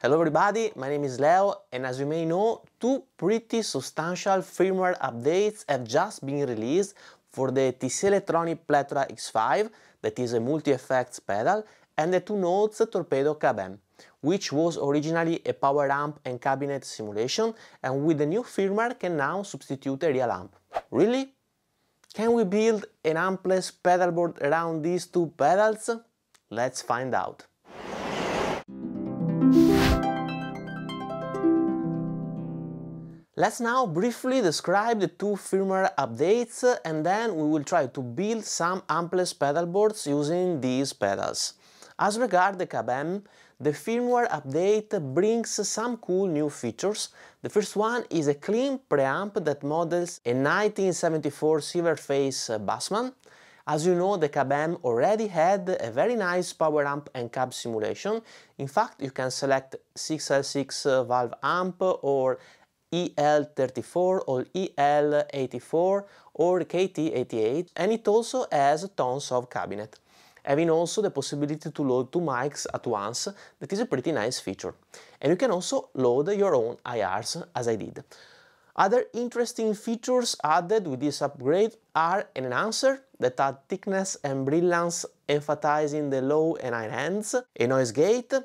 Hello everybody, my name is Leo, and as you may know, two pretty substantial firmware updates have just been released for the TC Electronic Plethora X5, that is a multi-effects pedal, and the Timecodes Torpedo Cab M, which was originally a power amp and cabinet simulation, and with the new firmware can now substitute a real amp. Really? Can we build an Ampless Pedalboard around these two pedals? Let's find out. Let's now briefly describe the two firmware updates, and then we will try to build some Ampless pedalboards using these pedals. As regards the Cab M, the firmware update brings some cool new features. The first one is a clean preamp that models a 1974 Silverface Bassman. As you know, the Cab M already had a very nice power amp and cab simulation. In fact, you can select 6L6 valve amp or EL34 or EL84 or KT88, and it also has tons of cabinet, having also the possibility to load two mics at once. That is a pretty nice feature. And you can also load your own IRs, as I did. Other interesting features added with this upgrade are an enhancer that adds thickness and brilliance, emphasizing the low and high ends, a noise gate,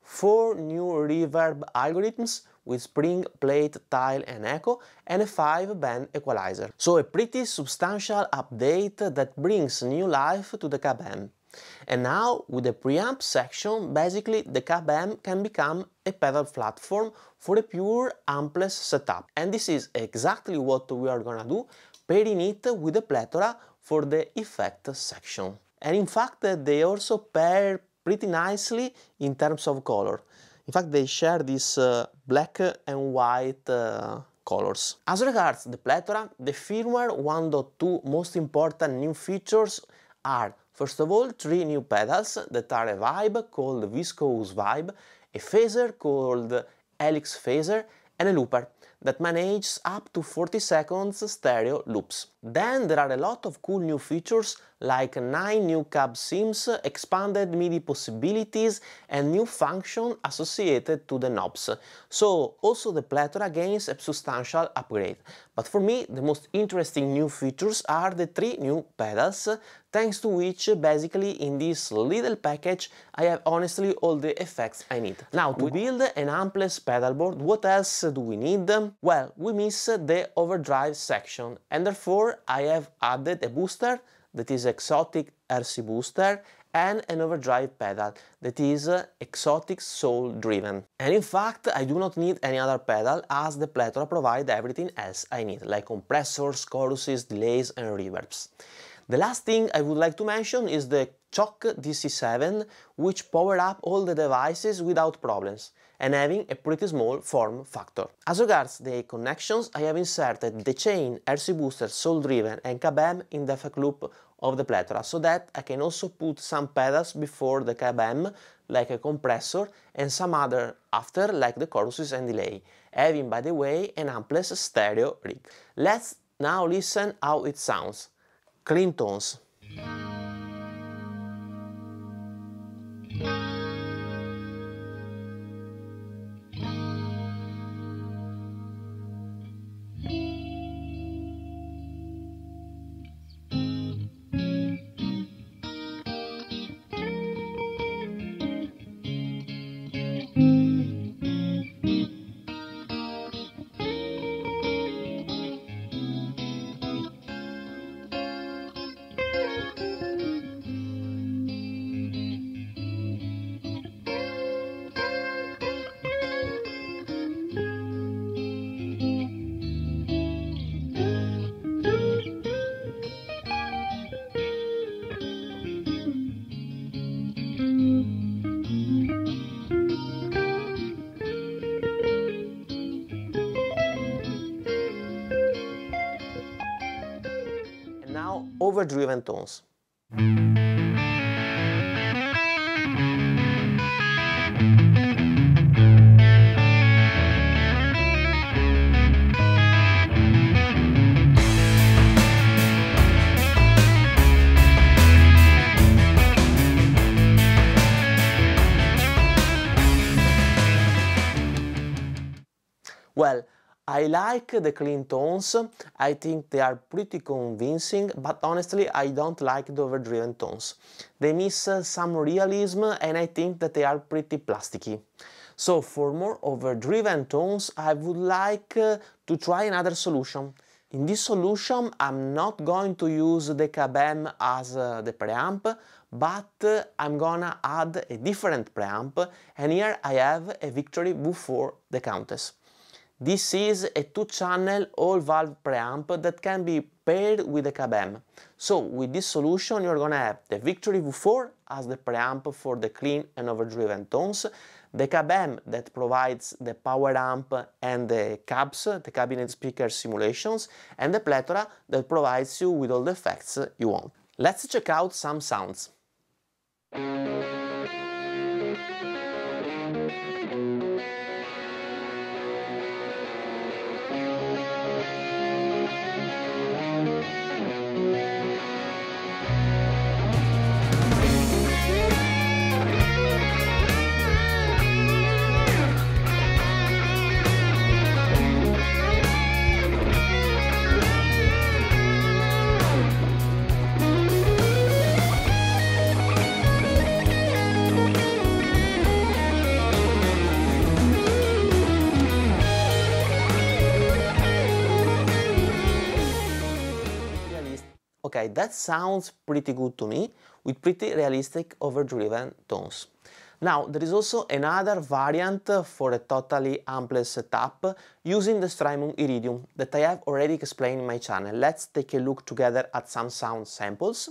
4 new reverb algorithms with spring, plate, tile and echo, and a 5-band equalizer. So a pretty substantial update that brings new life to the Cab M. And now, with the preamp section, basically the Cab M can become a pedal platform for a pure ampless setup. And this is exactly what we are gonna do, pairing it with the Plethora for the effect section. And in fact, they also pair pretty nicely in terms of color. In fact, they share this black and white colors. As regards the Plethora, the firmware 1.2 most important new features are, first of all, 3 new pedals that are a vibe called Viscous Vibe, a phaser called Helix Phaser, and a looper that manages up to 40 seconds stereo loops. Then there are a lot of cool new features like 9 new cab sims, expanded MIDI possibilities and new function associated to the knobs. So also the Plethora gains a substantial upgrade. But for me the most interesting new features are the 3 new pedals, thanks to which basically in this little package I have honestly all the effects I need. Now to build an Ampless pedalboard, what else do we need? Well, we miss the overdrive section, and therefore I have added a booster that is exotic RC booster and an overdrive pedal that is exotic soul driven. And in fact I do not need any other pedal, as the Plethora provides everything else I need, like compressors, choruses, delays and reverbs. The last thing I would like to mention is the Choc DC7, which power up all the devices without problems and having a pretty small form factor. As regards the connections, I have inserted the chain, RC booster, soul driven and Cab M in the effect loop of the Plethora, so that I can also put some pedals before the Cab M, like a compressor, and some other after, like the choruses and delay, having, by the way, an Ampless stereo rig. Let's now listen how it sounds. Clean tones. Now overdriven tones. Well, I like the clean tones, I think they are pretty convincing, but honestly I don't like the overdriven tones. They miss some realism and I think that they are pretty plasticky. So for more overdriven tones I would like to try another solution. In this solution I'm not going to use the cab-am as the preamp, but I'm gonna add a different preamp, and here I have a Victory V4 the Countess. This is a 2-channel all-valve preamp that can be paired with the cab-am. So with this solution you're gonna have the Victory V4 as the preamp for the clean and overdriven tones, the cab-am that provides the power amp and the cabs, the cabinet speaker simulations, and the Plethora that provides you with all the effects you want. Let's check out some sounds. Okay, that sounds pretty good to me, with pretty realistic overdriven tones. Now, there is also another variant for a totally ampless setup using the Strymon Iridium that I have already explained in my channel. Let's take a look together at some sound samples.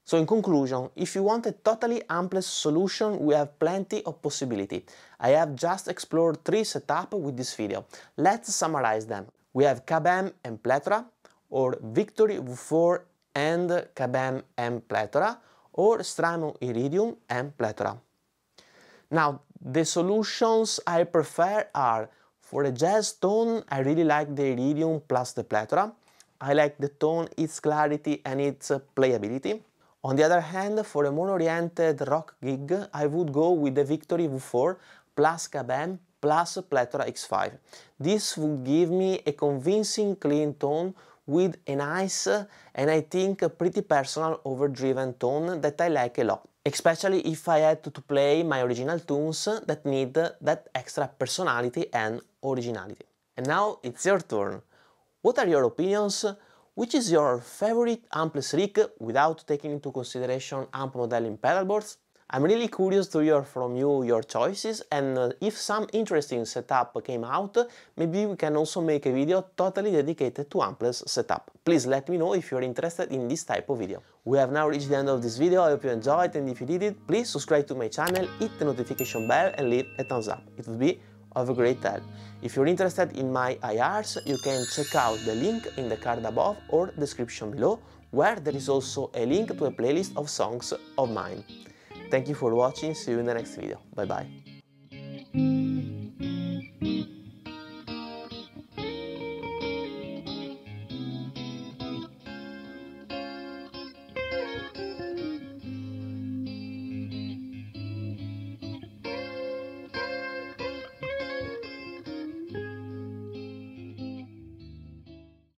So in conclusion, if you want a totally ampless solution, we have plenty of possibility. I have just explored 3 setups with this video. Let's summarize them. We have cab-am and Plethora, or Victory V4 and cab-am and Plethora, or Strymon Iridium and Plethora. Now, the solutions I prefer are, for a jazz tone, I really like the Iridium plus the Plethora. I like the tone, its clarity and its playability. On the other hand, for a more oriented rock gig, I would go with the Victory V4 plus cab-am plus Plethora X5. This would give me a convincing clean tone with a nice and I think a pretty personal overdriven tone that I like a lot, especially if I had to play my original tunes that need that extra personality and originality. And now it's your turn. What are your opinions? Which is your favorite ampless rig without taking into consideration amp modeling pedalboards? I'm really curious to hear from you your choices, and if some interesting setup came out, maybe we can also make a video totally dedicated to ampless setup. Please let me know if you're interested in this type of video. We have now reached the end of this video. I hope you enjoyed, and if you did it, please subscribe to my channel, hit the notification bell and leave a thumbs up. It would be of a great help. If you're interested in my IRs, you can check out the link in the card above or description below, where there is also a link to a playlist of songs of mine. Thank you for watching, see you in the next video, bye bye.